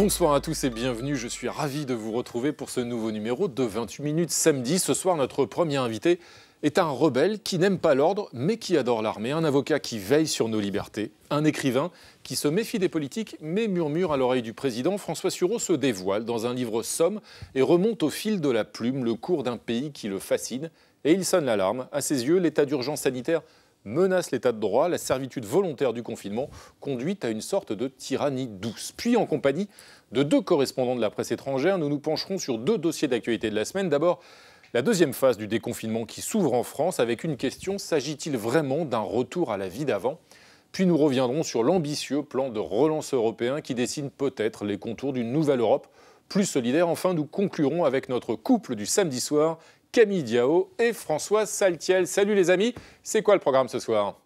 Bonsoir à tous et bienvenue, je suis ravi de vous retrouver pour ce nouveau numéro de 28 minutes samedi. Ce soir, notre premier invité est un rebelle qui n'aime pas l'ordre mais qui adore l'armée, un avocat qui veille sur nos libertés, un écrivain qui se méfie des politiques mais murmure à l'oreille du président. François Sureau se dévoile dans un livre somme et remonte au fil de la plume le cours d'un pays qui le fascine et il sonne l'alarme. À ses yeux, l'état d'urgence sanitaire menace l'état de droit, la servitude volontaire du confinement conduit à une sorte de tyrannie douce. Puis, en compagnie de deux correspondants de la presse étrangère, nous nous pencherons sur deux dossiers d'actualité de la semaine. D'abord, la deuxième phase du déconfinement qui s'ouvre en France avec une question: s'agit-il vraiment d'un retour à la vie d'avant ? Puis nous reviendrons sur l'ambitieux plan de relance européen qui dessine peut-être les contours d'une nouvelle Europe plus solidaire. Enfin, nous conclurons avec notre couple du samedi soir, Camille Diao et François Saltiel. Salut les amis, c'est quoi le programme ce soir ?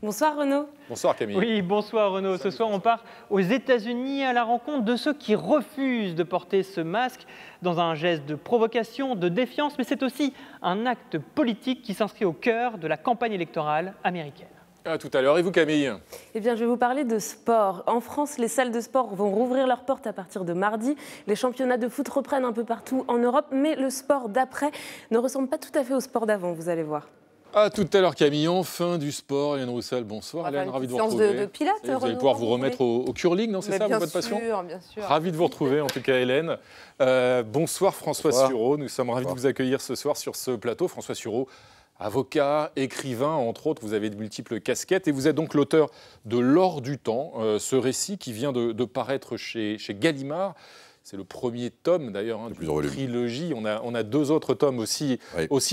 Bonsoir Renaud. Bonsoir Camille. Oui, bonsoir Renaud. Ce soir, on part aux États-Unis à la rencontre de ceux qui refusent de porter ce masque dans un geste de provocation, de défiance, mais c'est aussi un acte politique qui s'inscrit au cœur de la campagne électorale américaine. À tout à l'heure. Et vous Camille ? Eh bien, je vais vous parler de sport. En France, les salles de sport vont rouvrir leurs portes à partir de mardi. Les championnats de foot reprennent un peu partout en Europe, mais le sport d'après ne ressemble pas tout à fait au sport d'avant, vous allez voir. À tout à l'heure Camille, enfin du sport. Hélène Roussel, bonsoir. Hélène, ravi de vous retrouver. De pilates, vous allez pouvoir vous remettre au curling, non, c'est ça votre passion ? Bien sûr. Ravi de vous retrouver en tout cas Hélène. Bonsoir François Sureau, nous sommes ravis de vous accueillir ce soir sur ce plateau. François Sureau, avocat, écrivain, entre autres, vous avez de multiples casquettes et vous êtes donc l'auteur de L'Or du temps, ce récit qui vient de paraître chez Gallimard. C'est le premier tome d'ailleurs d'une trilogie. On a deux autres tomes aussi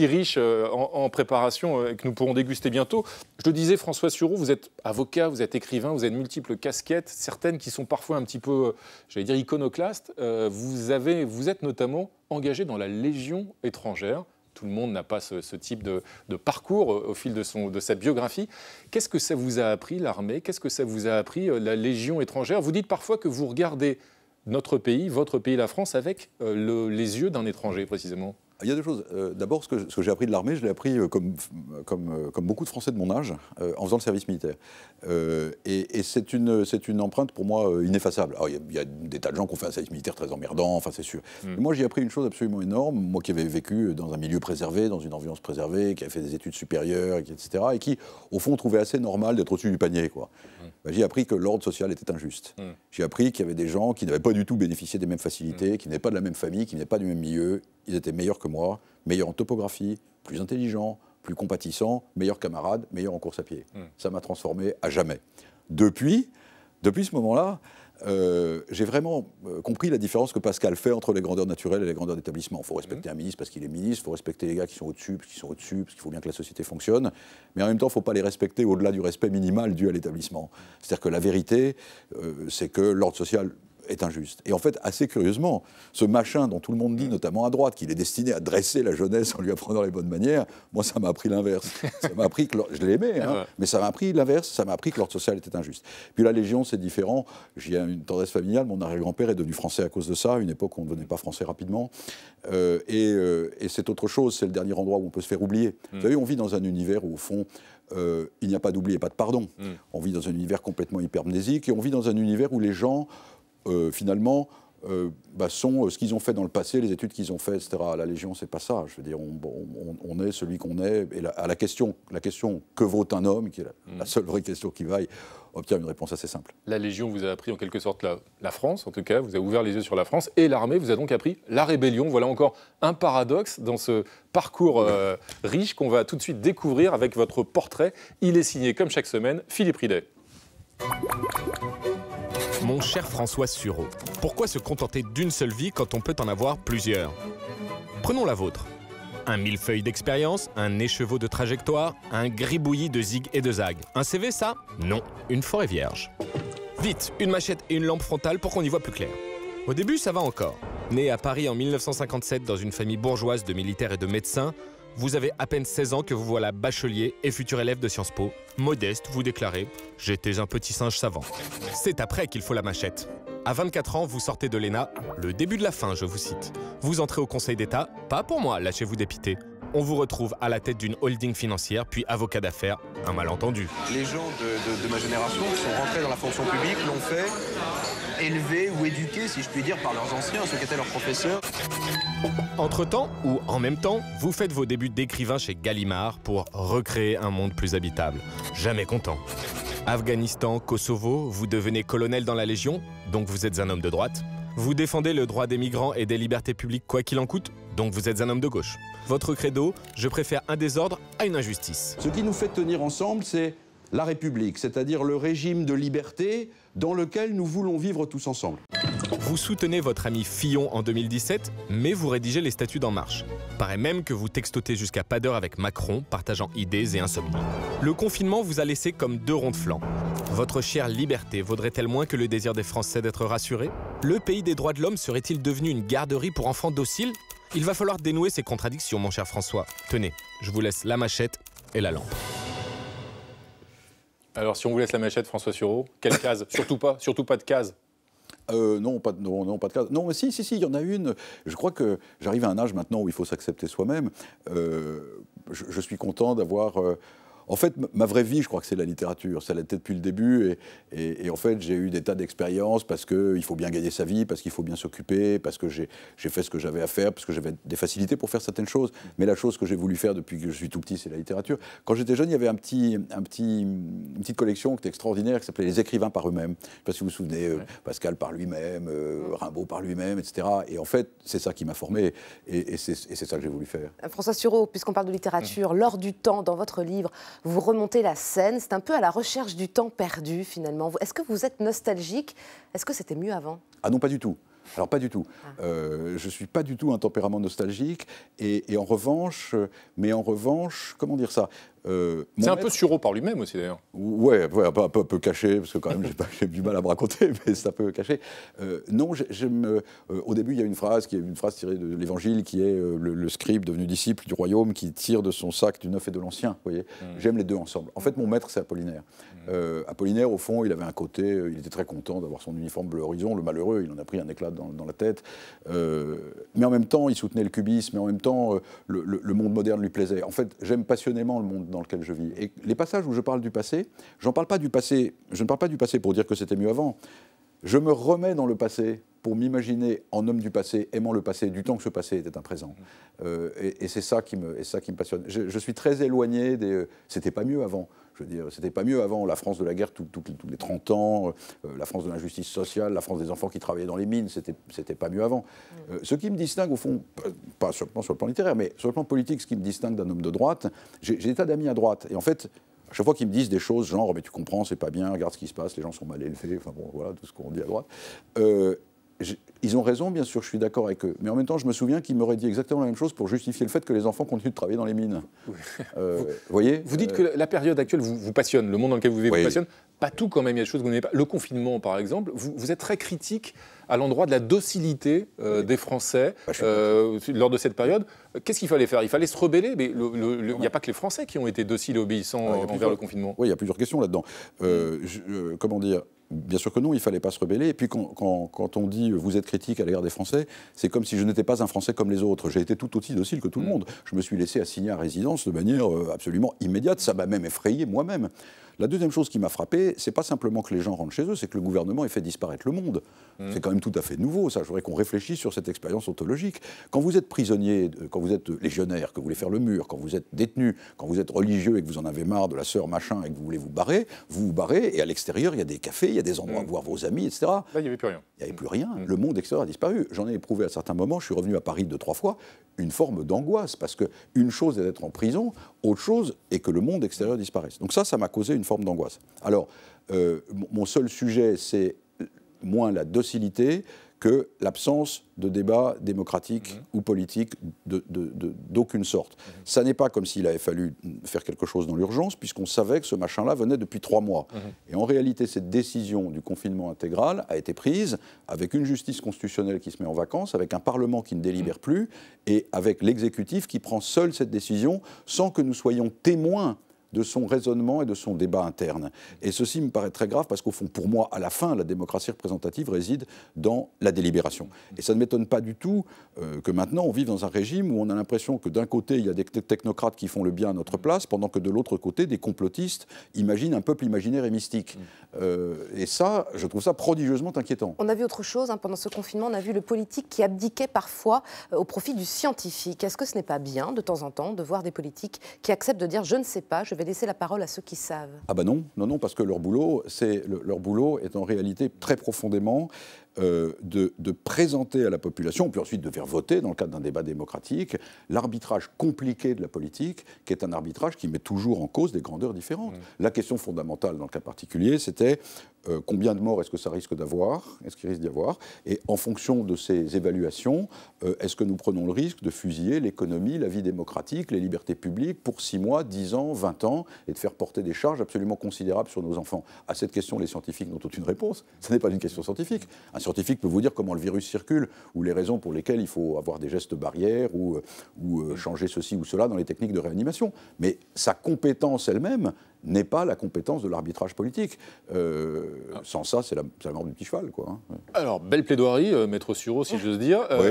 riches en préparation que nous pourrons déguster bientôt. Je le disais, François Sureau, vous êtes avocat, vous êtes écrivain, vous avez de multiples casquettes, certaines qui sont parfois un petit peu, j'allais dire, iconoclastes. Vous êtes notamment engagé dans la Légion étrangère. Tout le monde n'a pas ce type de parcours au fil de sa biographie. Qu'est-ce que ça vous a appris, l'armée ? Qu'est-ce que ça vous a appris, la Légion étrangère ? Vous dites parfois que vous regardez notre pays, votre pays, la France, avec les yeux d'un étranger, précisément. Il y a deux choses. D'abord, ce que j'ai appris de l'armée, je l'ai appris comme beaucoup de Français de mon âge, en faisant le service militaire. Et c'est une empreinte pour moi ineffaçable. Alors, il y a des tas de gens qui ont fait un service militaire très emmerdant, enfin c'est sûr. Mais moi, j'ai appris une chose absolument énorme, moi qui avais vécu dans un milieu préservé, dans une ambiance préservée, qui avait fait des études supérieures, etc., et qui, au fond, trouvait assez normal d'être au-dessus du panier, quoi. J'ai appris que l'ordre social était injuste. J'ai appris qu'il y avait des gens qui n'avaient pas du tout bénéficié des mêmes facilités, qui n'étaient pas de la même famille, qui n'étaient pas du même milieu. Ils étaient meilleurs que moi, meilleurs en topographie, plus intelligents, plus compatissants, meilleurs camarades, meilleurs en course à pied. Ça m'a transformé à jamais. Depuis ce moment-là, j'ai vraiment compris la différence que Pascal fait entre les grandeurs naturelles et les grandeurs d'établissement. Il faut respecter un ministre parce qu'il est ministre, il faut respecter les gars qui sont au-dessus parce qu'ils sont au-dessus, parce qu'il faut bien que la société fonctionne, mais en même temps, il ne faut pas les respecter au-delà du respect minimal dû à l'établissement. C'est-à-dire que la vérité, c'est que l'ordre social est injuste. Et en fait, assez curieusement, ce machin dont tout le monde dit, notamment à droite, qu'il est destiné à dresser la jeunesse en lui apprenant les bonnes manières, moi, ça m'a appris l'inverse. Ça m'a appris que je l'aimais, mais ça m'a appris l'inverse, ça m'a appris que l'ordre social était injuste. Puis la Légion, c'est différent. J'ai une tendresse familiale, mon arrière-grand-père est devenu français à cause de ça, une époque où on ne devenait pas français rapidement. Et c'est autre chose, c'est le dernier endroit où on peut se faire oublier. Vous savez, on vit dans un univers où, au fond, il n'y a pas d'oubli et pas de pardon. On vit dans un univers complètement hypermnésique et on vit dans un univers où les gens finalement, sont ce qu'ils ont fait dans le passé, les études qu'ils ont faites, etc. À la Légion, c'est pas ça. Je veux dire, on est celui qu'on est. Et à la question que vaut un homme, qui est la seule vraie question qui vaille, obtient une réponse assez simple. La Légion vous a appris en quelque sorte la France, en tout cas, vous a ouvert les yeux sur la France, et l'armée vous a donc appris la rébellion. Voilà encore un paradoxe dans ce parcours riche qu'on va tout de suite découvrir avec votre portrait. Il est signé, comme chaque semaine, Philippe Ridet. Mon cher François Sureau, pourquoi se contenter d'une seule vie quand on peut en avoir plusieurs? Prenons la vôtre. Un millefeuille d'expérience, un écheveau de trajectoire, un gribouillis de zig et de zag. Un CV, ça? Non, une forêt vierge. Vite, une machette et une lampe frontale pour qu'on y voit plus clair. Au début, ça va encore. Né à Paris en 1957 dans une famille bourgeoise de militaires et de médecins, vous avez à peine 16 ans que vous voilà bachelier et futur élève de Sciences Po. Modeste, vous déclarez « J'étais un petit singe savant ». C'est après qu'il faut la machette. À 24 ans, vous sortez de l'ENA, le début de la fin, je vous cite. Vous entrez au Conseil d'État, pas pour moi, lâchez-vous dépiter. On vous retrouve à la tête d'une holding financière, puis avocat d'affaires, un malentendu. Les gens de ma génération qui sont rentrés dans la fonction publique l'ont fait élevés ou éduqués, si je puis dire, par leurs anciens, ceux qui étaient leurs professeurs. Entre-temps, ou en même temps, vous faites vos débuts d'écrivain chez Gallimard pour recréer un monde plus habitable. Jamais content. Afghanistan, Kosovo, vous devenez colonel dans la Légion, donc vous êtes un homme de droite. Vous défendez le droit des migrants et des libertés publiques quoi qu'il en coûte, donc vous êtes un homme de gauche. Votre credo, je préfère un désordre à une injustice. Ce qui nous fait tenir ensemble, c'est la République, c'est-à-dire le régime de liberté dans lequel nous voulons vivre tous ensemble. Vous soutenez votre ami Fillon en 2017, mais vous rédigez les statuts d'En Marche. Paraît même que vous textotez jusqu'à pas d'heure avec Macron, partageant idées et insomnie. Le confinement vous a laissé comme deux ronds de flanc. Votre chère liberté vaudrait-elle moins que le désir des Français d'être rassurés? Le pays des droits de l'homme serait-il devenu une garderie pour enfants dociles? Il va falloir dénouer ces contradictions, mon cher François. Tenez, je vous laisse la machette et la lampe. Alors, si on vous laisse la machette, François Sureau, quelle case? Surtout pas de case. Non, pas de case. Non, mais si, il y en a une. Je crois que j'arrive à un âge maintenant où il faut s'accepter soi-même. Je suis content d'avoir... En fait, ma vraie vie, je crois que c'est la littérature. Ça l'était depuis le début. Et en fait, j'ai eu des tas d'expériences parce qu'il faut bien gagner sa vie, parce qu'il faut bien s'occuper, parce que j'ai fait ce que j'avais à faire, parce que j'avais des facilités pour faire certaines choses. Mais la chose que j'ai voulu faire depuis que je suis tout petit, c'est la littérature. Quand j'étais jeune, il y avait une petite collection qui était extraordinaire, qui s'appelait Les écrivains par eux-mêmes. Je ne sais pas si vous vous souvenez, Pascal par lui-même, Rimbaud par lui-même, etc. Et en fait, c'est ça qui m'a formé. Et c'est ça que j'ai voulu faire. François Sureau, puisqu'on parle de littérature, L'or du temps, dans votre livre, vous remontez la scène, c'est un peu à la recherche du temps perdu finalement. Est-ce que vous êtes nostalgique? Est-ce que c'était mieux avant? Ah non, pas du tout. Alors pas du tout. Je ne suis pas du tout un tempérament nostalgique. Et en revanche, comment dire ça? C'est un peu Sureau par lui-même aussi d'ailleurs. Ouais, un peu caché, parce que quand même j'ai du mal à me raconter, mais c'est un peu caché. Non, au début il y a une phrase tirée de l'Évangile qui est le scribe devenu disciple du royaume qui tire de son sac du neuf et de l'ancien. Vous voyez, j'aime les deux ensemble. En fait, mon maître c'est Apollinaire. Apollinaire, au fond, il avait un côté, il était très content d'avoir son uniforme bleu horizon. Le malheureux, il en a pris un éclat dans la tête. Mais en même temps, il soutenait le cubisme, mais en même temps, le monde moderne lui plaisait. En fait, j'aime passionnément le monde dans lequel je vis. Et les passages où je parle du passé, je ne parle pas du passé pour dire que c'était mieux avant. Je me remets dans le passé pour m'imaginer en homme du passé, aimant le passé, du temps que ce passé était un présent. Et c'est ça qui me passionne. Je suis très éloigné des... C'était pas mieux avant. Je veux dire, c'était pas mieux avant. La France de la guerre, tous les 30 ans, la France de l'injustice sociale, la France des enfants qui travaillaient dans les mines, c'était pas mieux avant. Ce qui me distingue, au fond, pas seulement sur le plan littéraire, mais sur le plan politique, ce qui me distingue d'un homme de droite, j'ai des tas d'amis à droite. Et en fait, à chaque fois qu'ils me disent des choses genre, mais tu comprends, c'est pas bien, regarde ce qui se passe, les gens sont mal élevés, enfin bon, voilà, tout ce qu'on dit à droite. Ils ont raison, bien sûr, je suis d'accord avec eux. Mais en même temps, je me souviens qu'ils m'auraient dit exactement la même chose pour justifier le fait que les enfants continuent de travailler dans les mines. Voyez, vous dites que la période actuelle vous passionne, le monde dans lequel vous vivez vous passionne. Pas tout quand même, il y a des choses que vous n'aimez pas. Le confinement, par exemple, vous êtes très critique à l'endroit de la docilité des Français lors de cette période. Qu'est-ce qu'il fallait faire? Il fallait se rebeller, mais il n'y a pas que les Français qui ont été dociles et obéissants envers le confinement. Oui, il y a plusieurs questions là-dedans. Comment dire? Bien sûr que non, il ne fallait pas se rebeller. Et puis quand on dit « vous êtes critique à l'égard des Français », c'est comme si je n'étais pas un Français comme les autres. J'ai été tout aussi docile que tout le monde. Je me suis laissé assigner à résidence de manière absolument immédiate. Ça m'a même effrayé moi-même. La deuxième chose qui m'a frappé, c'est pas simplement que les gens rentrent chez eux, c'est que le gouvernement ait fait disparaître le monde. C'est quand même tout à fait nouveau, ça. Je voudrais qu'on réfléchisse sur cette expérience ontologique. Quand vous êtes prisonnier, quand vous êtes légionnaire, que vous voulez faire le mur, quand vous êtes détenu, quand vous êtes religieux et que vous en avez marre de la sœur machin et que vous voulez vous vous barrez, et à l'extérieur, il y a des cafés, il y a des endroits où voir vos amis, etc. Là, il n'y avait plus rien. Il n'y avait plus rien. Le monde extérieur a disparu. J'en ai éprouvé à certains moments, je suis revenu à Paris 2-3 fois, une forme d'angoisse, parce qu'une chose est d'être en prison, autre chose est que le monde extérieur disparaisse. Donc ça m'a causé une forme d'angoisse. Alors, mon seul sujet, c'est moins la docilité que l'absence de débat démocratique ou politique d'aucune sorte. Ça n'est pas comme s'il avait fallu faire quelque chose dans l'urgence, puisqu'on savait que ce machin-là venait depuis 3 mois. Et en réalité, cette décision du confinement intégral a été prise avec une justice constitutionnelle qui se met en vacances, avec un Parlement qui ne délibère plus, et avec l'exécutif qui prend seul cette décision, sans que nous soyons témoins de son raisonnement et de son débat interne. Et ceci me paraît très grave parce qu'au fond, pour moi, à la fin, la démocratie représentative réside dans la délibération. Et ça ne m'étonne pas du tout que maintenant on vive dans un régime où on a l'impression que d'un côté, il y a des technocrates qui font le bien à notre place, pendant que de l'autre côté, des complotistes imaginent un peuple imaginaire et mystique. Et ça, je trouve ça prodigieusement inquiétant. On a vu autre chose, hein, pendant ce confinement, on a vu le politique qui abdiquait parfois au profit du scientifique. Est-ce que ce n'est pas bien, de temps en temps, de voir des politiques qui acceptent de dire « je ne sais pas, je vais laisser la parole à ceux qui savent ». Ah ben non, non, non, parce que leur boulot est en réalité très profondément de présenter à la population, puis ensuite de faire voter, dans le cadre d'un débat démocratique, l'arbitrage compliqué de la politique, qui est un arbitrage qui met toujours en cause des grandeurs différentes. La question fondamentale, dans le cas particulier, c'était combien de morts est-ce que ça risque d'avoir, est-ce qu'il risque d'y avoir, et en fonction de ces évaluations, est-ce que nous prenons le risque de fusiller l'économie, la vie démocratique, les libertés publiques pour 6 mois, 10 ans, 20 ans, et de faire porter des charges absolument considérables sur nos enfants. À cette question, les scientifiques n'ont aucune réponse. Ce n'est pas une question scientifique. Un scientifique peut vous dire comment le virus circule, ou les raisons pour lesquelles il faut avoir des gestes barrières, ou changer ceci ou cela dans les techniques de réanimation. Mais sa compétence elle-même n'est pas la compétence de l'arbitrage politique. Sans ça, c'est la mort du petit cheval, quoi. Hein. Alors, belle plaidoirie, Maître Sureau, si j'ose dire. Oui.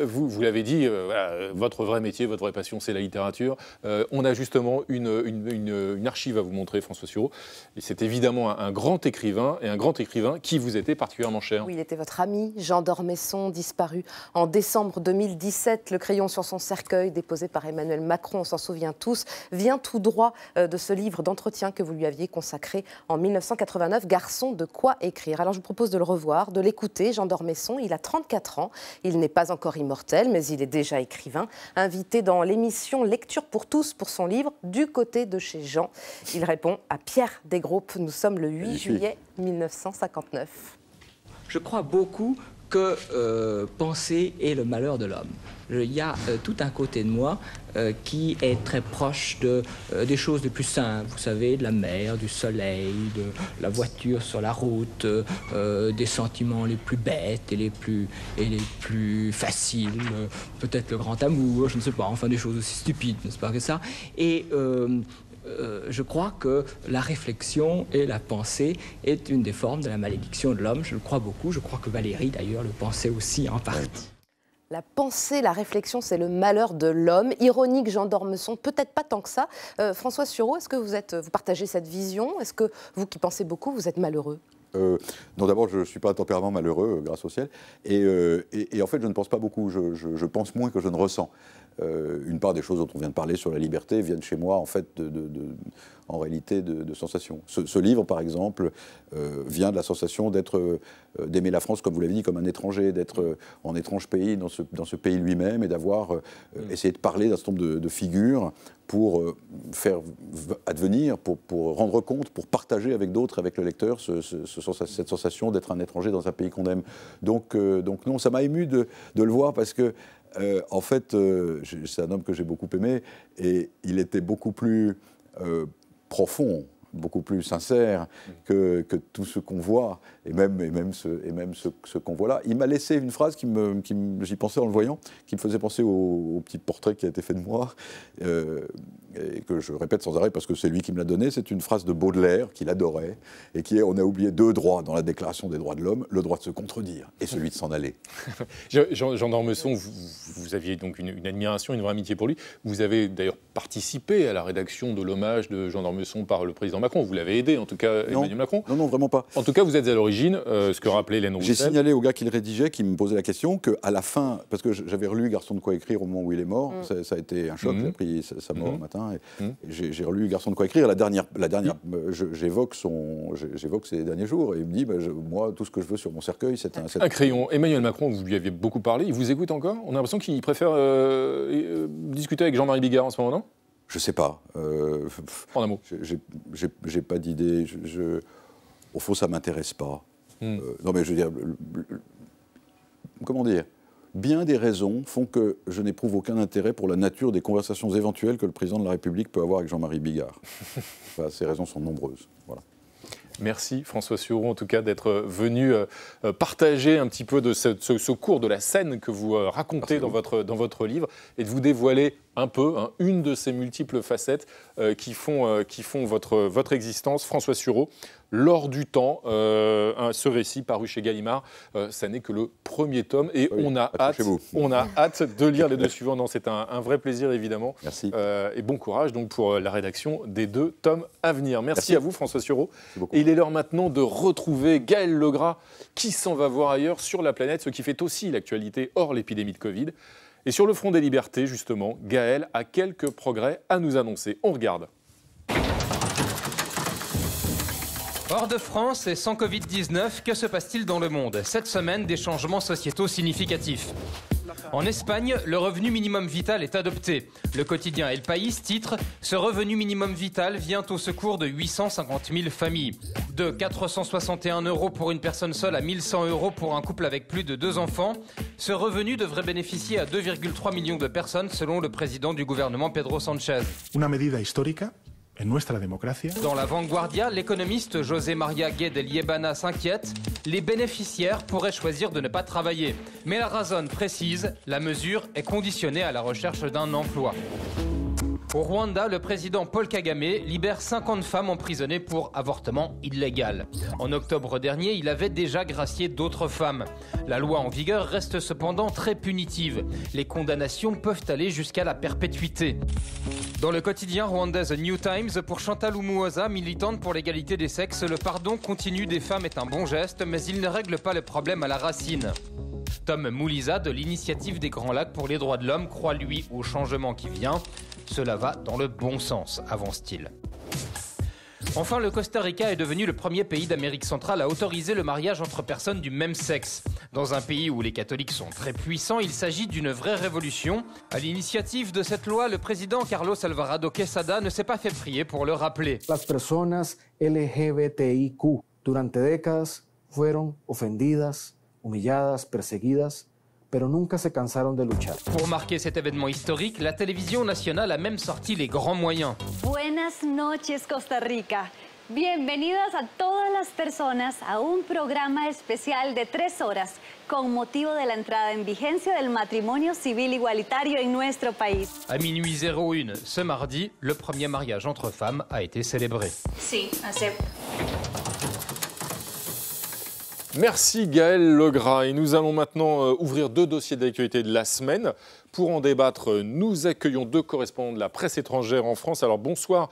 Vous l'avez dit, voilà, votre vrai métier, votre vraie passion, c'est la littérature. On a justement une archive à vous montrer, François Sureau. Et c'est évidemment un grand écrivain, et un grand écrivain qui vous était particulièrement cher. Oui, il était votre ami, Jean d'Ormesson, disparu en décembre 2017. Le crayon sur son cercueil, déposé par Emmanuel Macron, on s'en souvient tous, vient tout droit de ce livre d'entretien que vous lui aviez consacré en 1989, Garçon, de quoi écrire. Alors je vous propose de le revoir, de l'écouter. Jean d'Ormesson, il a 34 ans, il n'est pas encore immortel, mais il est déjà écrivain. Invité dans l'émission Lecture pour tous pour son livre Du côté de chez Jean, il répond à Pierre Desgroupes. Nous sommes le 8 juillet 1959. Je crois beaucoup que penser est le malheur de l'homme. Il y a tout un côté de moi qui est très proche des choses les plus simples, vous savez, de la mer, du soleil, de la voiture sur la route, des sentiments les plus bêtes et les plus faciles, peut-être le grand amour, je ne sais pas, enfin des choses aussi stupides, n'est-ce pas que ça. Et je crois que la réflexion et la pensée est une des formes de la malédiction de l'homme. Je le crois beaucoup. Je crois que Valérie, d'ailleurs, le pensait aussi en partie. La pensée, la réflexion, c'est le malheur de l'homme. Ironique, Jean d'Ormesson, peut-être pas tant que ça. François Sureau, est-ce que vous partagez cette vision? Est-ce que vous qui pensez beaucoup, vous êtes malheureux? Non, d'abord, je ne suis pas un tempérament malheureux, grâce au ciel. Et en fait, je ne pense pas beaucoup. Je pense moins que je ne ressens. Une part des choses dont on vient de parler sur la liberté viennent chez moi, en fait, en réalité, de sensations. Ce livre, par exemple, vient de la sensation d'aimer la France, comme vous l'avez dit, comme un étranger, d'être en étrange pays, dans ce pays lui-même, et d'avoir essayé de parler d'un certain nombre de figures pour faire advenir, pour rendre compte, pour partager avec d'autres, avec le lecteur, cette sensation d'être un étranger dans un pays qu'on aime. Donc non, ça m'a ému de le voir parce que, en fait, c'est un homme que j'ai beaucoup aimé et il était beaucoup plus profond, beaucoup plus sincère que tout ce qu'on voit, et même ce qu'on voit là. Il m'a laissé une phrase j'y pensais en le voyant, qui me faisait penser au petit portrait qui a été fait de moi, et que je répète sans arrêt parce que c'est lui qui me l'a donné. C'est une phrase de Baudelaire qu'il adorait, et qui est: on a oublié 2 droits dans la Déclaration des droits de l'homme, le droit de se contredire et celui de s'en aller. Jean d'Ormesson, vous aviez donc une admiration, une vraie amitié pour lui. Vous avez d'ailleurs participé à la rédaction de l'hommage de Jean d'Ormesson par le président Macron. Vous l'avez aidé, en tout cas, Emmanuel Macron. Non, vraiment pas. En tout cas, vous êtes à l'origine, ce que rappelait Hélène Roussel. J'ai signalé au gars qui le rédigeait, qui me posait la question, qu'à la fin, parce que j'avais relu Garçon de quoi écrire au moment où il est mort, ça a été un choc, j'ai appris sa mort le matin, et j'ai relu Garçon de quoi écrire. La dernière j'évoque ses derniers jours, et il me dit, moi, tout ce que je veux sur mon cercueil, c'est un crayon. Emmanuel Macron, vous lui aviez beaucoup parlé, il vous écoute encore? On a l'impression qu'il préfère discuter avec Jean-Marie Bigard en ce moment, non? Je sais pas. En un mot. J'ai pas d'idée. Au fond, ça m'intéresse pas. Non, mais je veux dire, comment dire? Bien des raisons font que je n'éprouve aucun intérêt pour la nature des conversations éventuelles que le président de la République peut avoir avec Jean-Marie Bigard. Enfin, ces raisons sont nombreuses. Voilà. Merci François Sureau en tout cas d'être venu partager un petit peu de ce cours de la scène que vous racontez dans votre livre et de vous dévoiler un peu une de ces multiples facettes qui font votre existence. François Sureau, L'or du temps, ce récit paru chez Gallimard, ça n'est que le premier tome et oui, on a hâte de lire les deux suivants. Non, c'est un vrai plaisir évidemment. Merci. Et bon courage donc pour la rédaction des 2 tomes à venir. Merci à vous François Sureau. Et il est l'heure maintenant de retrouver Gaël Legras qui s'en va voir ailleurs sur la planète, ce qui fait aussi l'actualité hors l'épidémie de Covid. Et sur le front des libertés, justement, Gaël a quelques progrès à nous annoncer. On regarde. Hors de France et sans Covid-19, que se passe-t-il dans le monde? Cette semaine, des changements sociétaux significatifs. En Espagne, le revenu minimum vital est adopté. Le quotidien El País titre « Ce revenu minimum vital vient au secours de 850 000 familles ». De 461 € pour une personne seule à 1 100 € pour un couple avec plus de 2 enfants, ce revenu devrait bénéficier à 2,3 millions de personnes selon le président du gouvernement Pedro Sánchez. Una medida histórica. Dans la Vanguardia, l'économiste José María Gué de Liébana s'inquiète. Les bénéficiaires pourraient choisir de ne pas travailler. Mais la Razón précise, la mesure est conditionnée à la recherche d'un emploi. Au Rwanda, le président Paul Kagame libère 50 femmes emprisonnées pour avortement illégal. En octobre dernier, il avait déjà gracié d'autres femmes. La loi en vigueur reste cependant très punitive. Les condamnations peuvent aller jusqu'à la perpétuité. Dans le quotidien rwandais The New Times, pour Chantal Umuhoza, militante pour l'égalité des sexes, le pardon continu des femmes est un bon geste, mais il ne règle pas le problème à la racine. Tom Mouliza, de l'Initiative des Grands Lacs pour les droits de l'homme, croit lui au changement qui vient. Cela va dans le bon sens, avance-t-il. Enfin, le Costa Rica est devenu le premier pays d'Amérique centrale à autoriser le mariage entre personnes du même sexe. Dans un pays où les catholiques sont très puissants, il s'agit d'une vraie révolution. À l'initiative de cette loi, le président Carlos Alvarado Quesada ne s'est pas fait prier pour le rappeler. Las personas LGBTIQ durante décadas fueron ofendidas, humilladas, perseguidas, pero nunca se cansaron de luchar. Pour marquer cet événement historique, la télévision nationale a même sorti les grands moyens. Buenas noches, Costa Rica. Bienvenidas a todas las personas a un programa especial de 3 horas con motivo de la entrada en vigencia del matrimonio civil igualitario en nuestro país. À minuit 01 ce mardi, le premier mariage entre femmes a été célébré. Sí, acepto. Merci Gaël Legras. Et nous allons maintenant ouvrir 2 dossiers d'actualité de la semaine. Pour en débattre, nous accueillons 2 correspondants de la presse étrangère en France. Alors bonsoir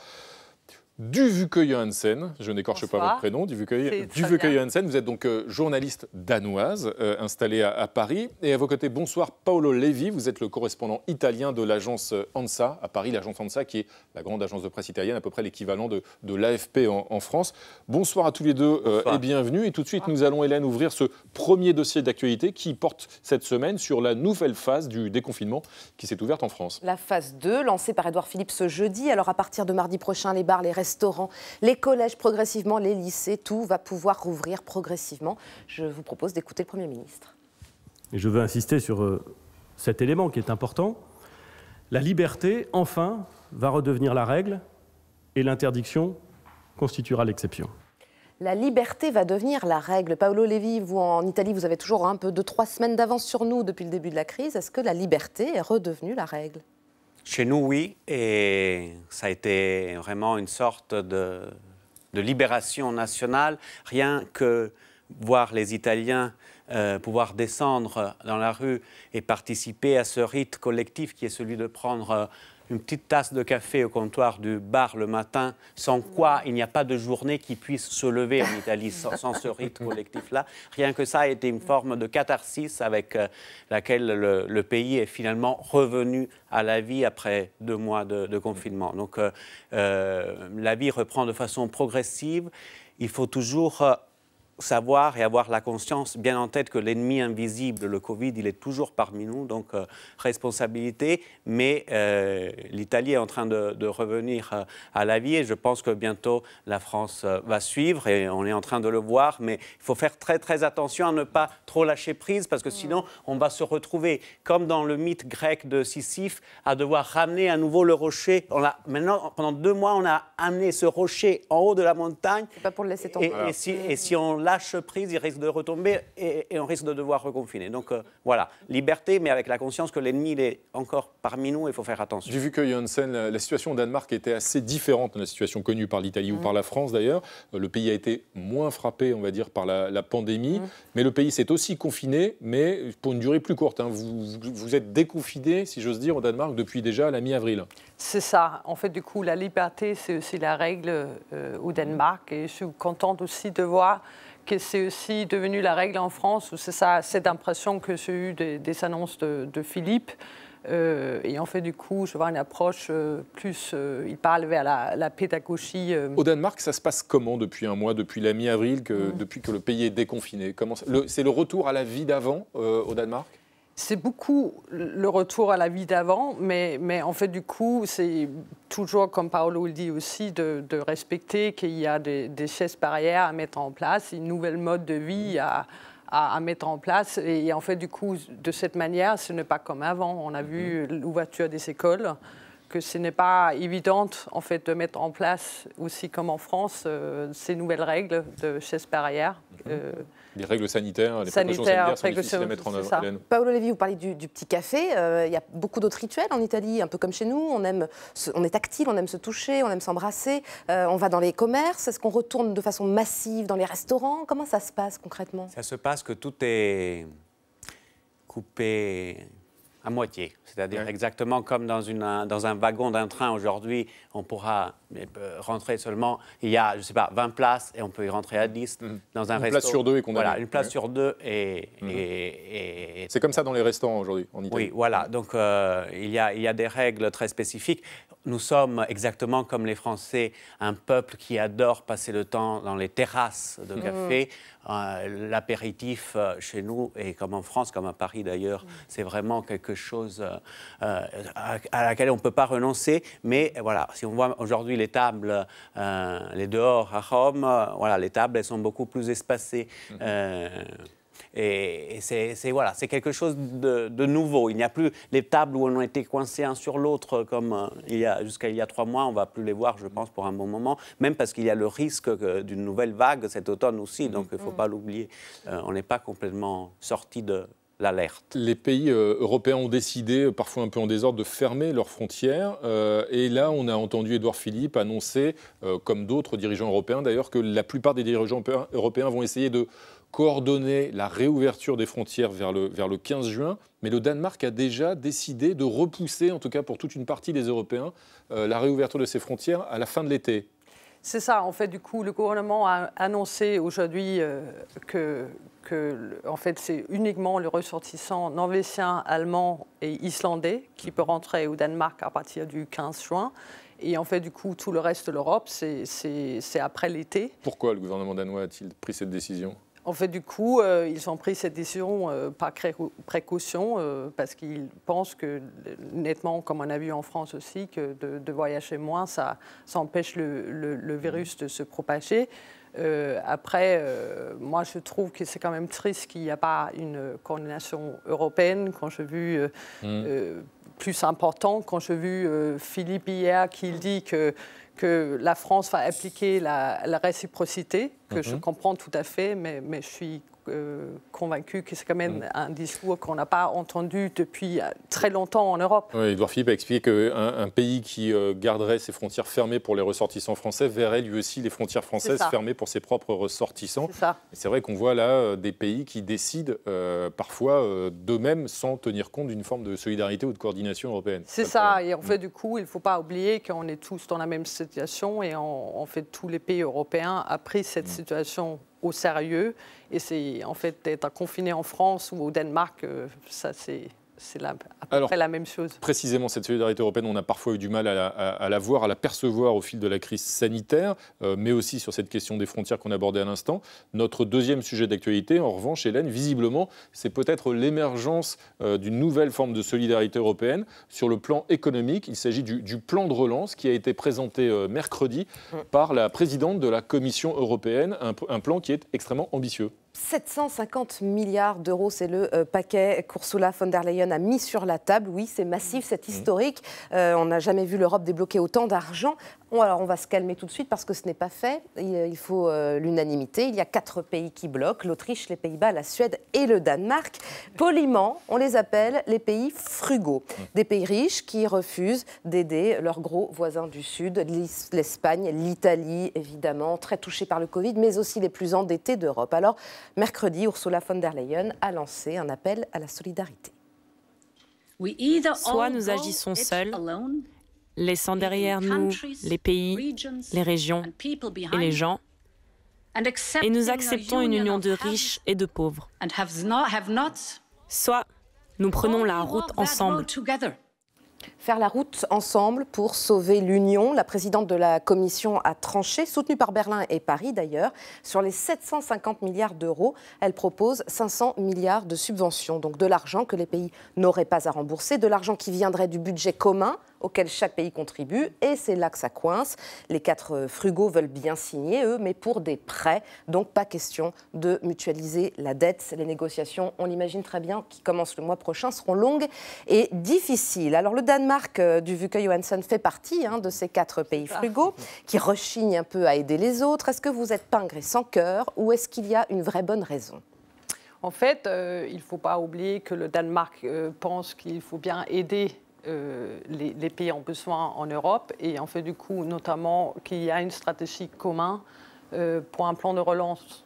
Duvukøye Hansen, je n'écorche pas votre prénom, Duvukøye Hansen, vous êtes donc journaliste danoise installée à Paris. Et à vos côtés, bonsoir Paolo Levi, vous êtes le correspondant italien de l'agence ANSA à Paris, l'agence ANSA qui est la grande agence de presse italienne, à peu près l'équivalent de l'AFP en France. Bonsoir à tous les 2 et bienvenue. Et tout de suite, nous allons, Hélène, ouvrir ce premier dossier d'actualité qui porte cette semaine sur la nouvelle phase du déconfinement qui s'est ouverte en France. La phase 2, lancée par Édouard Philippe ce jeudi. Alors à partir de mardi prochain, les bars, les restaurants, les collèges progressivement, les lycées, tout va pouvoir rouvrir progressivement. Je vous propose d'écouter le Premier ministre. Et je veux insister sur cet élément qui est important. La liberté, enfin, va redevenir la règle et l'interdiction constituera l'exception. La liberté va devenir la règle. Paolo Levi, vous en Italie, vous avez toujours un peu 2-3 semaines d'avance sur nous depuis le début de la crise. Est-ce que la liberté est redevenue la règle ? Chez nous, oui, et ça a été vraiment une sorte de libération nationale. Rien que voir les Italiens pouvoir descendre dans la rue et participer à ce rite collectif qui est celui de prendre une petite tasse de café au comptoir du bar le matin, sans quoi il n'y a pas de journée qui puisse se lever en Italie sans ce rite collectif-là. Rien que ça a été une forme de catharsis avec laquelle le pays est finalement revenu à la vie après 2 mois de confinement. Donc la vie reprend de façon progressive. Il faut toujours savoir et avoir la conscience bien en tête que l'ennemi invisible, le Covid, il est toujours parmi nous, donc responsabilité, mais l'Italie est en train de revenir à la vie et je pense que bientôt la France va suivre et on est en train de le voir, mais il faut faire très très attention à ne pas trop lâcher prise parce que sinon on va se retrouver comme dans le mythe grec de Sisyphe à devoir ramener à nouveau le rocher. Maintenant, pendant 2 mois, on a amené ce rocher en haut de la montagne. C'est pas pour le laisser tomber. Et si on lâche prise, il risque de retomber et on risque de devoir reconfiner. Donc voilà, liberté, mais avec la conscience que l'ennemi il est encore parmi nous, il faut faire attention. J'ai vu que Janssen, la situation au Danemark était assez différente de la situation connue par l'Italie ou par la France d'ailleurs. Le pays a été moins frappé, on va dire, par la pandémie, mais le pays s'est aussi confiné, mais pour une durée plus courte. Hein. Vous êtes déconfiné, si j'ose dire, au Danemark depuis déjà la mi-avril. C'est ça. En fait, du coup, la liberté, c'est aussi la règle au Danemark. Et je suis contente aussi de voir que c'est aussi devenu la règle en France. C'est ça, cette impression que j'ai eue des annonces de Philippe. Et en fait, du coup, je vois une approche plus... il parle vers la pédagogie. Au Danemark, ça se passe comment depuis un mois, depuis la mi-avril, depuis que le pays est déconfiné? C'est le retour à la vie d'avant au Danemark? C'est beaucoup le retour à la vie d'avant, mais en fait, du coup, c'est toujours, comme Paolo le dit aussi, de respecter qu'il y a des gestes barrières à mettre en place, une nouvelle mode de vie à mettre en place. Et en fait, du coup, de cette manière, ce n'est pas comme avant. On a vu l'ouverture des écoles, que ce n'est pas évident, en fait, de mettre en place, aussi comme en France, ces nouvelles règles de gestes barrières. Les règles sanitaires, les précautions sanitaires sont difficiles à mettre en œuvre. Paolo Levi, vous parlez du petit café. Il y a beaucoup d'autres rituels en Italie, un peu comme chez nous. On est tactile, on aime se toucher, on aime s'embrasser. On va dans les commerces. Est-ce qu'on retourne de façon massive dans les restaurants? Comment ça se passe concrètement? Ça se passe que tout est coupé à moitié, c'est-à-dire exactement comme dans un wagon d'un train aujourd'hui, on pourra rentrer seulement, il y a, je sais pas, 20 places et on peut y rentrer à 10. Dans un une place sur 2 est condamnée. Voilà, une place sur 2 C'est comme ça dans les restaurants aujourd'hui, en Italie. Oui, voilà, donc il y a des règles très spécifiques. Nous sommes exactement comme les Français, un peuple qui adore passer le temps dans les terrasses de café. L'apéritif chez nous, et comme en France, comme à Paris d'ailleurs, c'est vraiment quelque chose à laquelle on ne peut pas renoncer. Mais voilà, si on voit aujourd'hui les tables, les dehors à Rome, voilà, les tables, elles sont beaucoup plus espacées. Et c'est quelque chose de nouveau. Il n'y a plus les tables où on a été coincés un sur l'autre comme jusqu'à il y a 3 mois. On ne va plus les voir, je pense, pour un bon moment. Même parce qu'il y a le risque d'une nouvelle vague cet automne aussi. Donc, il ne faut pas l'oublier. On n'est pas complètement sorti de l'alerte. Les pays européens ont décidé, parfois un peu en désordre, de fermer leurs frontières. Et là, on a entendu Édouard Philippe annoncer, comme d'autres dirigeants européens d'ailleurs, que la plupart des dirigeants européens vont essayer de coordonner la réouverture des frontières vers le 15 juin. Mais le Danemark a déjà décidé de repousser, en tout cas pour toute une partie des Européens, la réouverture de ses frontières à la fin de l'été. C'est ça, en fait, du coup, le gouvernement a annoncé aujourd'hui que en fait, c'est uniquement le ressortissant norvégien, allemand et islandais qui peut rentrer au Danemark à partir du 15 juin. Et en fait, du coup, tout le reste de l'Europe, c'est après l'été. Pourquoi le gouvernement danois a-t-il pris cette décision ? En fait, du coup, ils ont pris cette décision par précaution parce qu'ils pensent que, nettement, comme on a vu en France aussi, que de voyager moins, ça empêche le virus de se propager. Après, moi, je trouve que c'est quand même triste qu'il n'y a pas une coordination européenne. Quand j'ai vu plus important, quand j'ai vu Philippe hier qui dit que la France va appliquer la réciprocité, que je comprends tout à fait, mais je suis convaincu que c'est quand même un discours qu'on n'a pas entendu depuis très longtemps en Europe. Oui, Édouard Philippe a expliqué qu'un pays qui garderait ses frontières fermées pour les ressortissants français verrait lui aussi les frontières françaises fermées pour ses propres ressortissants. C'est vrai qu'on voit là des pays qui décident parfois d'eux-mêmes sans tenir compte d'une forme de solidarité ou de coordination européenne. C'est ça, et en fait du coup il ne faut pas oublier qu'on est tous dans la même situation et en fait tous les pays européens ont pris cette situation au sérieux. Et c'est en fait d'être confiné en France ou au Danemark, ça c'est c'est à peu près la même chose. Précisément, cette solidarité européenne, on a parfois eu du mal à la voir, à la percevoir au fil de la crise sanitaire, mais aussi sur cette question des frontières qu'on abordait à l'instant. Notre deuxième sujet d'actualité, en revanche, Hélène, visiblement, c'est peut-être l'émergence d'une nouvelle forme de solidarité européenne. Sur le plan économique, il s'agit du plan de relance qui a été présenté mercredi par la présidente de la Commission européenne, un plan qui est extrêmement ambitieux. 750 milliards d'euros, c'est le paquet qu'Ursula von der Leyen a mis sur la table. Oui, c'est massif, c'est historique. On n'a jamais vu l'Europe débloquer autant d'argent. Alors, on va se calmer tout de suite parce que ce n'est pas fait. Il faut l'unanimité. Il y a 4 pays qui bloquent, l'Autriche, les Pays-Bas, la Suède et le Danemark. Poliment, on les appelle les pays frugaux. Des pays riches qui refusent d'aider leurs gros voisins du Sud, l'Espagne, l'Italie, évidemment, très touchés par le Covid, mais aussi les plus endettés d'Europe. Alors, mercredi, Ursula von der Leyen a lancé un appel à la solidarité. Soit nous agissons seuls, laissant derrière nous les pays, les régions et les gens, et nous acceptons une union de riches et de pauvres. Soit nous prenons la route ensemble. Faire la route ensemble pour sauver l'Union. La présidente de la Commission a tranché, soutenue par Berlin et Paris d'ailleurs. Sur les 750 milliards d'euros, elle propose 500 milliards de subventions. Donc de l'argent que les pays n'auraient pas à rembourser, de l'argent qui viendrait du budget commun auquel chaque pays contribue. Et c'est là que ça coince. Les 4 frugaux veulent bien signer, eux, mais pour des prêts. Donc pas question de mutualiser la dette. Les négociations, on l'imagine très bien, qui commencent le mois prochain, seront longues et difficiles. Alors le Danemark, du Vuke Johansson, fait partie de ces 4 pays frugaux qui rechignent un peu à aider les autres. Est-ce que vous êtes pingres et sans cœur ou est-ce qu'il y a une vraie bonne raison ? En fait, il ne faut pas oublier que le Danemark pense qu'il faut bien aider les pays en besoin en Europe et en fait du coup notamment qu'il y a une stratégie commune pour un plan de relance.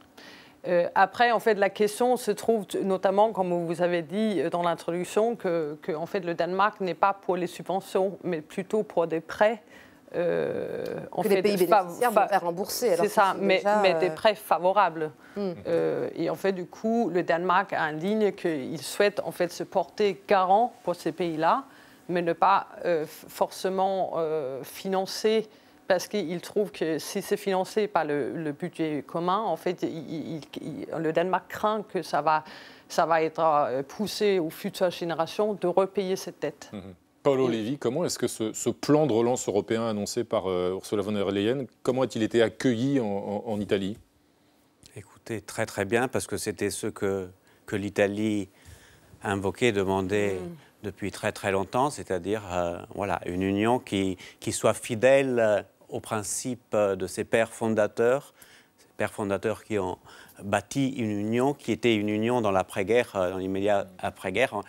Après, en fait, la question se trouve notamment, comme vous avez dit dans l'introduction, que en fait, le Danemark n'est pas pour les subventions, mais plutôt pour des prêts. En fait, les pays bénéficiaires vont faire rembourser. C'est ça, mais des prêts favorables. Et en fait, du coup, le Danemark a une ligne qu'il souhaite en fait se porter garant pour ces pays-là, mais ne pas forcément financer, parce qu'il trouve que si c'est financé par le budget commun, en fait, le Danemark craint que ça va être poussé aux futures générations de repayer cette dette. Paolo Levi, comment est-ce que ce plan de relance européen annoncé par Ursula von der Leyen, comment a-t-il été accueilli en Italie ? Écoutez, très très bien, parce que c'était ce que l'Italie invoquait, demandait depuis très très longtemps, c'est-à-dire voilà, une union qui soit fidèle aux principes de ses pères fondateurs qui ont bâti une union qui était une union dans l'après-guerre, dans l'immédiat après-guerre,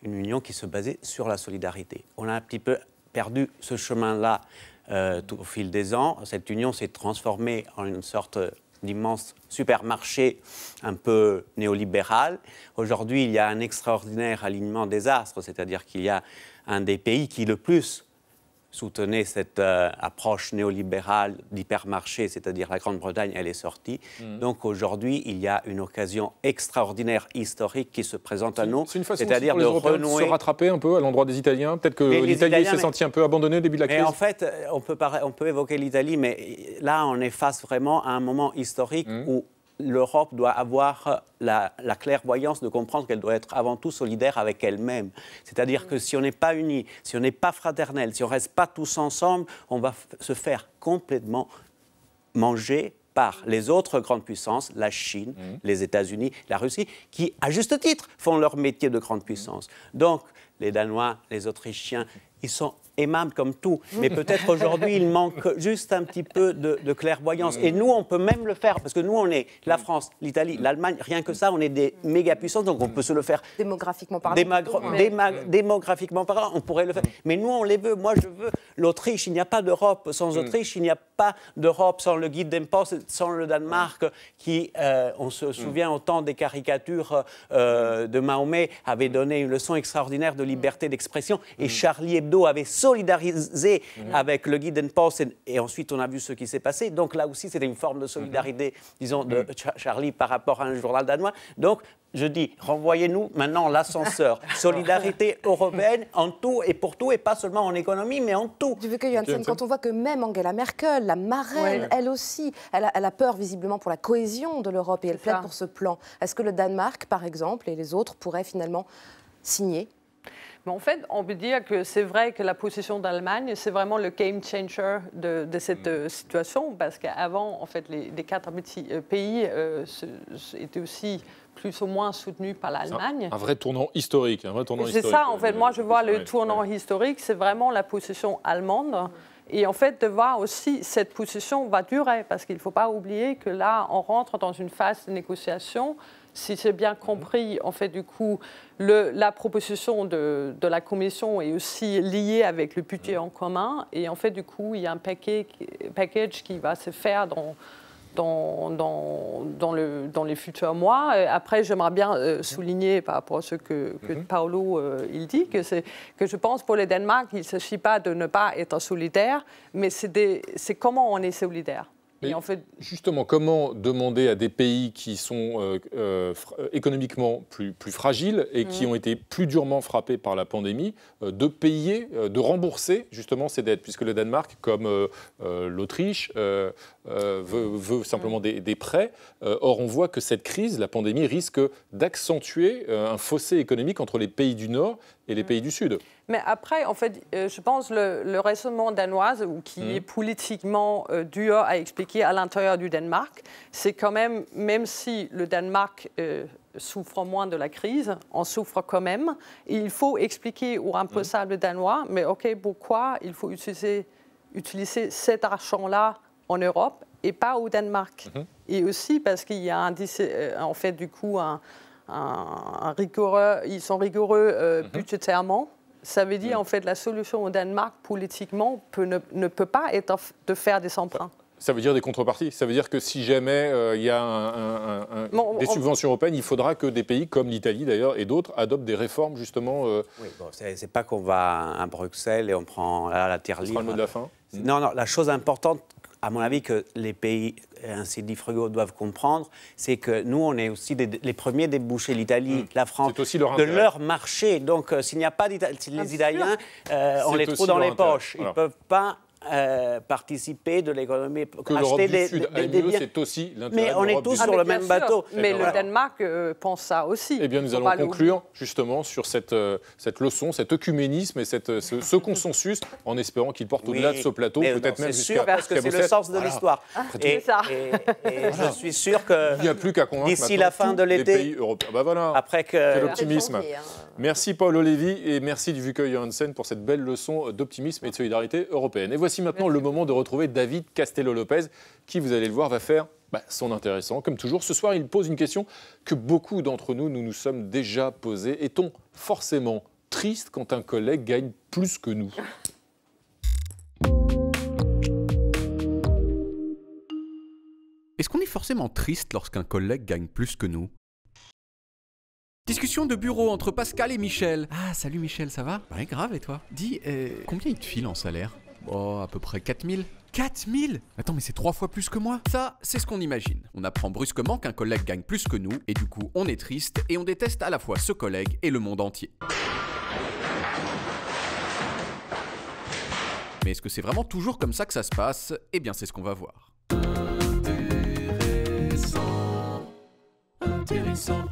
une union qui se basait sur la solidarité. On a un petit peu perdu ce chemin-là au fil des ans. Cette union s'est transformée en une sorte d'immense supermarché un peu néolibéral. Aujourd'hui, il y a un extraordinaire alignement des astres, c'est-à-dire qu'il y a un des pays qui le plus soutenait cette approche néolibérale d'hypermarché, c'est-à-dire la Grande-Bretagne, elle est sortie. Donc aujourd'hui, il y a une occasion extraordinaire, historique qui se présente à nous, c'est-à-dire de renouer... se rattraper un peu à l'endroit des Italiens. Peut-être que l'Italie s'est sentie un peu abandonnée au début de la crise. Mais en fait, on peut évoquer l'Italie, mais là, on est face vraiment à un moment historique où l'Europe doit avoir la clairvoyance de comprendre qu'elle doit être avant tout solidaire avec elle-même. C'est-à-dire que si on n'est pas unis, si on n'est pas fraternel, si on ne reste pas tous ensemble, on va se faire complètement manger par les autres grandes puissances, la Chine, les États-Unis, la Russie, qui, à juste titre, font leur métier de grande puissance. Donc, les Danois, les Autrichiens, ils sont aimables comme tout, mais peut-être aujourd'hui, il manque juste un petit peu de clairvoyance. Et nous, on peut même le faire, parce que nous, on est la France, l'Italie, l'Allemagne, rien que ça, on est des méga-puissances, donc on peut se le faire. Démographiquement parlant. Démographiquement parlant, on pourrait le faire. Mais nous, on les veut. Moi, je veux l'Autriche. Il n'y a pas d'Europe sans Autriche, il n'y a pas d'Europe sans le guide d'Empos, sans le Danemark, qui, on se souvient au temps des caricatures de Mahomet, avait donné une leçon extraordinaire de liberté d'expression, et Charlie Hebdo avait solidarisé avec le guide d'Empos, et ensuite on a vu ce qui s'est passé. Donc là aussi, c'était une forme de solidarité, disons, de Charlie par rapport à un journal danois. Donc, je dis, renvoyez-nous maintenant l'ascenseur. Solidarité européenne en tout et pour tout, et pas seulement en économie, mais en tout. Tu veux que Johansson, quand on voit que même Angela Merkel, la marraine, elle aussi, elle a peur visiblement pour la cohésion de l'Europe et elle plaide pour ce plan. Est-ce que le Danemark, par exemple, et les autres pourraient finalement signer ? Mais en fait, on peut dire que c'est vrai que la position d'Allemagne, c'est vraiment le game changer de cette situation, parce qu'avant, en fait, les 4 petits pays étaient aussi plus ou moins soutenus par l'Allemagne. Un vrai tournant historique. C'est ça, en fait. Moi, je vois le tournant historique, c'est vraiment la position allemande. Et en fait, de voir aussi cette position va durer, parce qu'il ne faut pas oublier que là, on rentre dans une phase de négociation. Si j'ai bien compris, en fait, du coup, la proposition de la Commission est aussi liée avec le budget en commun. Et en fait, du coup, il y a un package qui va se faire dans les futurs mois. Après, j'aimerais bien souligner par rapport à ce que Paolo il dit, que je pense pour le Danemark, il ne s'agit pas de ne pas être solidaire, mais c'est comment on est solidaire. Et en fait, justement, comment demander à des pays qui sont économiquement plus fragiles et qui ont été plus durement frappés par la pandémie de payer, de rembourser justement ces dettes, puisque le Danemark, comme l'Autriche, veut simplement des prêts. Or, on voit que cette crise, la pandémie, risque d'accentuer un fossé économique entre les pays du Nord et les pays du Sud. Mais après, en fait, je pense le raisonnement danois, qui est politiquement dur à expliquer à l'intérieur du Danemark, c'est quand même si le Danemark souffre moins de la crise, on souffre quand même. Et il faut expliquer aux responsables danois, mais OK, pourquoi il faut utiliser cet argent-là en Europe et pas au Danemark. Et aussi parce qu'il y a en fait, du coup, ils sont rigoureux budgétairement. Ça veut dire, en fait, la solution au Danemark, politiquement, ne peut pas être de faire des emprunts. Ça veut dire des contreparties. Ça veut dire que si jamais il y a des subventions européennes, il faudra que des pays comme l'Italie, d'ailleurs, et d'autres, adoptent des réformes, justement. Oui, bon, c'est pas qu'on va à Bruxelles et on prend la terre libre. Ce sera le mot de la fin. Non, la chose importante, à mon avis, que les pays ainsi dits frugaux doivent comprendre, c'est que nous, on est aussi les premiers débouchés, l'Italie, la France, de leur marché. Donc, s'il n'y a pas les Italiens, on les trouve dans les poches. Ils ne peuvent pas participer de l'économie. Que l'Europe du Sud aille mieux, c'est aussi l'intérêt de l'Europe du Sud. Mais on est tous sur le même bateau. Mais le Danemark pense ça aussi. Eh bien, nous allons conclure justement sur cette leçon, cet œcuménisme et ce consensus, en espérant qu'il porte au-delà de ce plateau, peut-être même jusqu'à... parce que c'est le sens de l'histoire. Et je suis sûr que il n'y a plus qu'à convaincre d'ici la fin de l'été, voilà. Après que... Quel optimisme. Merci Paolo Levi et merci du Wüke Johansen pour cette belle leçon d'optimisme et de solidarité européenne. Et voici maintenant le moment de retrouver David Castello-Lopez, qui, vous allez le voir, va faire son intéressant. Comme toujours, ce soir, il pose une question que beaucoup d'entre nous nous sommes déjà posée. Est-on forcément triste quand un collègue gagne plus que nous ? Est-ce qu'on est forcément triste lorsqu'un collègue gagne plus que nous ? Discussion de bureau entre Pascal et Michel. Ah, salut Michel, ça va ? Ouais, grave, et toi ? Dis, combien il te file en salaire ? Oh, à peu près 4000. 4000 ? Attends, mais c'est 3 fois plus que moi. Ça, c'est ce qu'on imagine. On apprend brusquement qu'un collègue gagne plus que nous, et du coup, on est triste, et on déteste à la fois ce collègue et le monde entier. Mais est-ce que c'est vraiment toujours comme ça que ça se passe ? Eh bien, c'est ce qu'on va voir. Intéressant.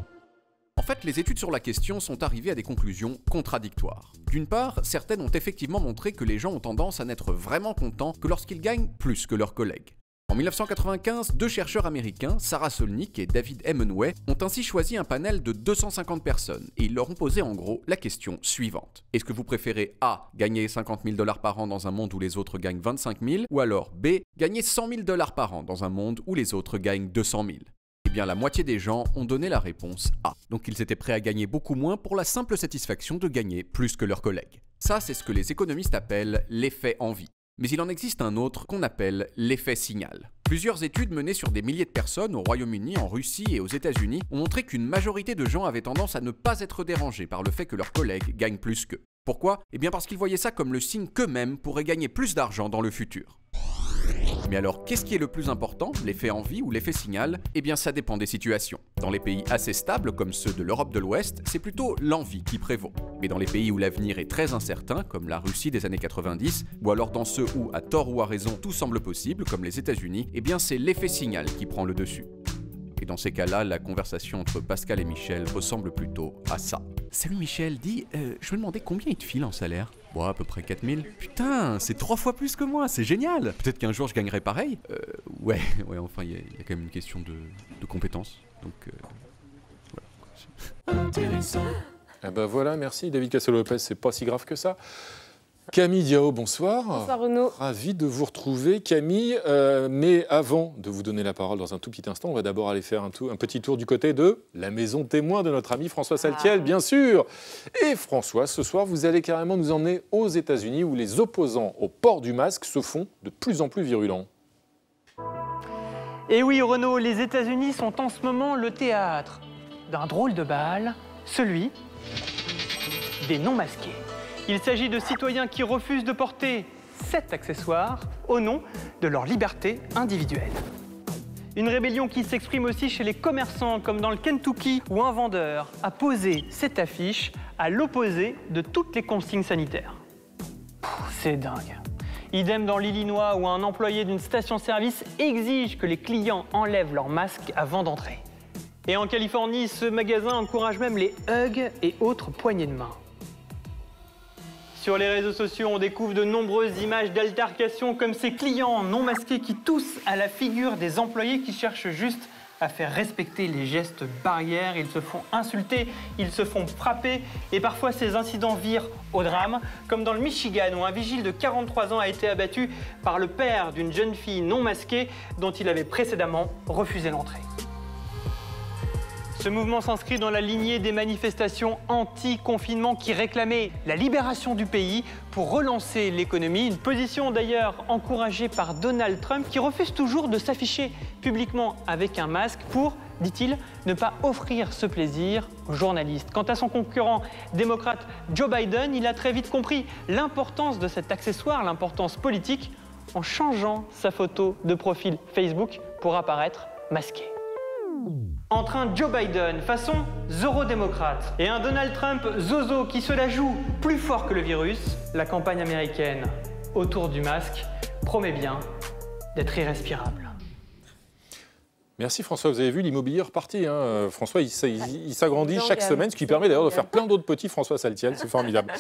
En fait, les études sur la question sont arrivées à des conclusions contradictoires. D'une part, certaines ont effectivement montré que les gens ont tendance à n'être vraiment contents que lorsqu'ils gagnent plus que leurs collègues. En 1995, 2 chercheurs américains, Sarah Solnick et David Hemenway, ont ainsi choisi un panel de 250 personnes et ils leur ont posé en gros la question suivante. Est-ce que vous préférez A, gagner 50 000 $ par an dans un monde où les autres gagnent 25 000, ou alors B, gagner 100 000 $ par an dans un monde où les autres gagnent 200 000 ? Eh bien, la moitié des gens ont donné la réponse A. Donc ils étaient prêts à gagner beaucoup moins pour la simple satisfaction de gagner plus que leurs collègues. Ça, c'est ce que les économistes appellent l'effet envie. Mais il en existe un autre qu'on appelle l'effet signal. Plusieurs études menées sur des milliers de personnes au Royaume-Uni, en Russie et aux États-Unis ont montré qu'une majorité de gens avaient tendance à ne pas être dérangés par le fait que leurs collègues gagnent plus qu'eux. Pourquoi ? Eh bien parce qu'ils voyaient ça comme le signe qu'eux-mêmes pourraient gagner plus d'argent dans le futur. Mais alors, qu'est-ce qui est le plus important, l'effet envie ou l'effet signal? Eh bien, ça dépend des situations. Dans les pays assez stables, comme ceux de l'Europe de l'Ouest, c'est plutôt l'envie qui prévaut. Mais dans les pays où l'avenir est très incertain, comme la Russie des années 90, ou alors dans ceux où, à tort ou à raison, tout semble possible, comme les États-Unis, eh bien, c'est l'effet signal qui prend le dessus. Et dans ces cas-là, la conversation entre Pascal et Michel ressemble plutôt à ça. Salut Michel, dis, je me demandais combien il te file en salaire? Bon, à peu près 4000. Putain, c'est 3 fois plus que moi, c'est génial. Peut-être qu'un jour je gagnerai pareil. Ouais, enfin, il y a quand même une question de compétences. Donc, voilà. Intéressant. Eh ben voilà, merci David Cassel-Lopez, c'est pas si grave que ça. Camille Diao, bonsoir. Bonsoir Renaud. Ravi de vous retrouver Camille, mais avant de vous donner la parole dans un tout petit instant, on va d'abord aller faire un petit tour du côté de la maison témoin de notre ami François Saltiel, bien sûr. Et François, ce soir, vous allez carrément nous emmener aux États-Unis où les opposants au port du masque se font de plus en plus virulents. Et oui Renaud, les États-Unis sont en ce moment le théâtre d'un drôle de bal, celui des non-masqués. Il s'agit de citoyens qui refusent de porter cet accessoire au nom de leur liberté individuelle. Une rébellion qui s'exprime aussi chez les commerçants, comme dans le Kentucky, où un vendeur a posé cette affiche à l'opposé de toutes les consignes sanitaires. C'est dingue. Idem dans l'Illinois, où un employé d'une station-service exige que les clients enlèvent leur masque avant d'entrer. Et en Californie, ce magasin encourage même les hugs et autres poignées de main. Sur les réseaux sociaux, on découvre de nombreuses images d'altercations comme ces clients non masqués qui toussent à la figure des employés qui cherchent juste à faire respecter les gestes barrières. Ils se font insulter, ils se font frapper et parfois ces incidents virent au drame, comme dans le Michigan où un vigile de 43 ans a été abattu par le père d'une jeune fille non masquée dont il avait précédemment refusé l'entrée. Ce mouvement s'inscrit dans la lignée des manifestations anti-confinement qui réclamaient la libération du pays pour relancer l'économie. Une position d'ailleurs encouragée par Donald Trump qui refuse toujours de s'afficher publiquement avec un masque pour, dit-il, ne pas offrir ce plaisir aux journalistes. Quant à son concurrent démocrate Joe Biden, il a très vite compris l'importance de cet accessoire, l'importance politique, en changeant sa photo de profil Facebook pour apparaître masqué. Entre un Joe Biden façon zoro-démocrate et un Donald Trump zozo qui se la joue plus fort que le virus, la campagne américaine autour du masque promet bien d'être irrespirable. Merci François, vous avez vu l'immobilier reparti. Hein. François, il s'agrandit chaque semaine, ce qui permet d'ailleurs de faire plein d'autres petits François Saltiel, c'est formidable.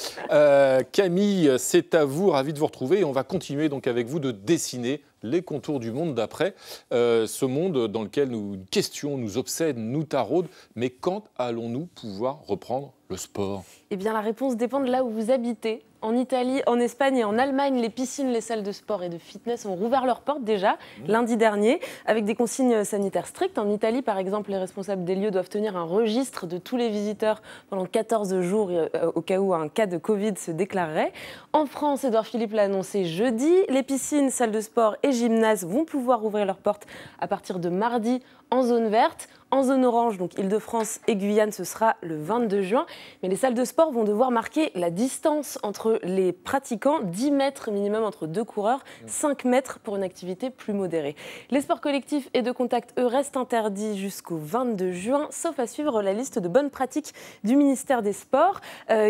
Camille, c'est à vous, ravi de vous retrouver. Et on va continuer donc avec vous de dessiner les contours du monde d'après. Ce monde dans lequel une question nous obsède, nous taraude. Mais quand allons-nous pouvoir reprendre le sport? Eh bien, la réponse dépend de là où vous habitez. En Italie, en Espagne et en Allemagne, les piscines, les salles de sport et de fitness ont rouvert leurs portes déjà lundi dernier avec des consignes sanitaires strictes. En Italie, par exemple, les responsables des lieux doivent tenir un registre de tous les visiteurs pendant 14 jours au cas où un cas de Covid se déclarerait. En France, Édouard Philippe l'a annoncé jeudi, les piscines, salles de sport et gymnases vont pouvoir ouvrir leurs portes à partir de mardi en zone verte. En zone orange, donc Île-de-France et Guyane, ce sera le 22 juin. Mais les salles de sport vont devoir marquer la distance entre les pratiquants, 10 mètres minimum entre deux coureurs, 5 mètres pour une activité plus modérée. Les sports collectifs et de contact, eux, restent interdits jusqu'au 22 juin, sauf à suivre la liste de bonnes pratiques du ministère des Sports,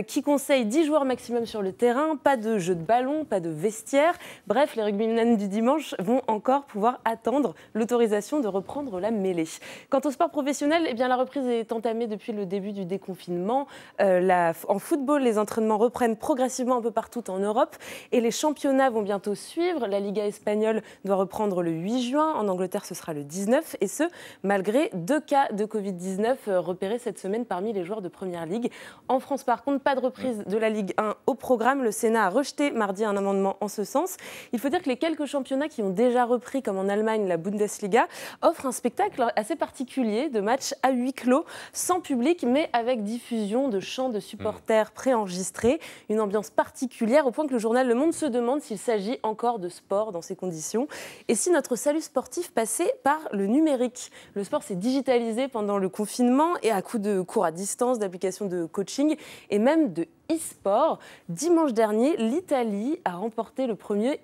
qui conseille 10 joueurs maximum sur le terrain, pas de jeu de ballon, pas de vestiaire. Bref, les rugbymen du dimanche vont encore pouvoir attendre l'autorisation de reprendre la mêlée. Quant au sport professionnel, eh bien, la reprise est entamée depuis le début du déconfinement. En football, les entraînements reprennent progressivement un peu partout en Europe et les championnats vont bientôt suivre. La Liga espagnole doit reprendre le 8 juin. En Angleterre, ce sera le 19 et ce, malgré 2 cas de Covid-19 repérés cette semaine parmi les joueurs de Première Ligue. En France, par contre, pas de reprise de la Ligue 1 au programme. Le Sénat a rejeté mardi un amendement en ce sens. Il faut dire que les quelques championnats qui ont déjà repris, comme en Allemagne, la Bundesliga, offrent un spectacle assez particulier de matchs à huis clos, sans public, mais avec diffusion de chants de supporters préenregistrés. Une ambiance particulière au point que le journal Le Monde se demande s'il s'agit encore de sport dans ces conditions. Et si notre salut sportif passait par le numérique? Le sport s'est digitalisé pendant le confinement et à coup de cours à distance, d'applications de coaching et même de e-sport. Dimanche dernier, l'Italie a remporté le premier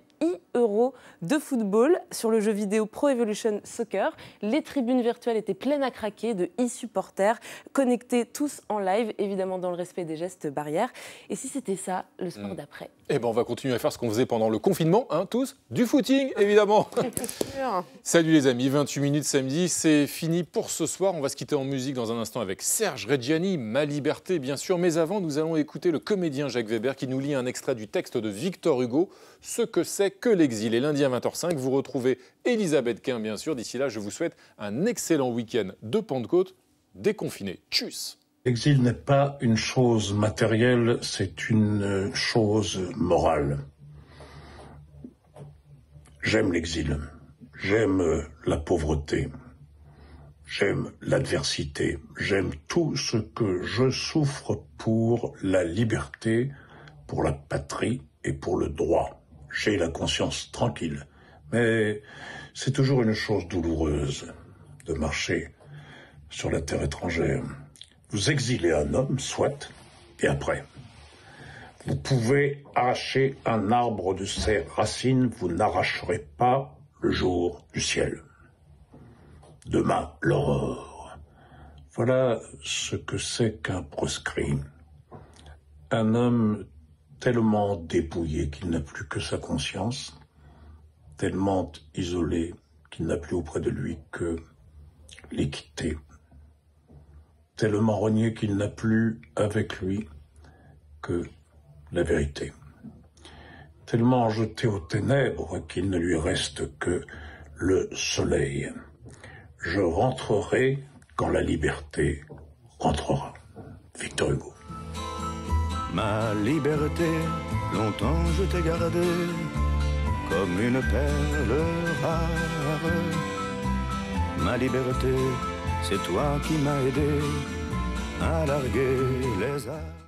€ de football sur le jeu vidéo Pro Evolution Soccer. Les tribunes virtuelles étaient pleines à craquer de e-supporters, connectés tous en live, évidemment dans le respect des gestes barrières. Et si c'était ça, le sport d'après? Eh ben, on va continuer à faire ce qu'on faisait pendant le confinement, hein, tous, du footing, évidemment. Salut les amis, 28 minutes samedi, c'est fini pour ce soir. On va se quitter en musique dans un instant avec Serge Reggiani, Ma Liberté, bien sûr. Mais avant, nous allons écouter le comédien Jacques Weber qui nous lit un extrait du texte de Victor Hugo, Ce que c'est que l'exil. Et lundi à 20h05, vous retrouvez Elisabeth Quint, bien sûr. D'ici là, je vous souhaite un excellent week-end de Pentecôte, déconfiné. Tchuss. L'exil n'est pas une chose matérielle, c'est une chose morale. J'aime l'exil, j'aime la pauvreté, j'aime l'adversité, j'aime tout ce que je souffre pour la liberté, pour la patrie et pour le droit. J'ai la conscience tranquille, mais c'est toujours une chose douloureuse de marcher sur la terre étrangère. Vous exilez un homme, soit, et après, vous pouvez arracher un arbre de ses racines, vous n'arracherez pas le jour du ciel. Demain, l'aurore. Voilà ce que c'est qu'un proscrit. Un homme tellement dépouillé qu'il n'a plus que sa conscience, tellement isolé qu'il n'a plus auprès de lui que l'équité, tellement renié qu'il n'a plus avec lui que la vérité, tellement jeté aux ténèbres qu'il ne lui reste que le soleil. Je rentrerai quand la liberté rentrera. Victor Hugo. Ma liberté, longtemps je t'ai gardée comme une perle rare. Ma liberté, c'est toi qui m'as aidé à larguer les armes.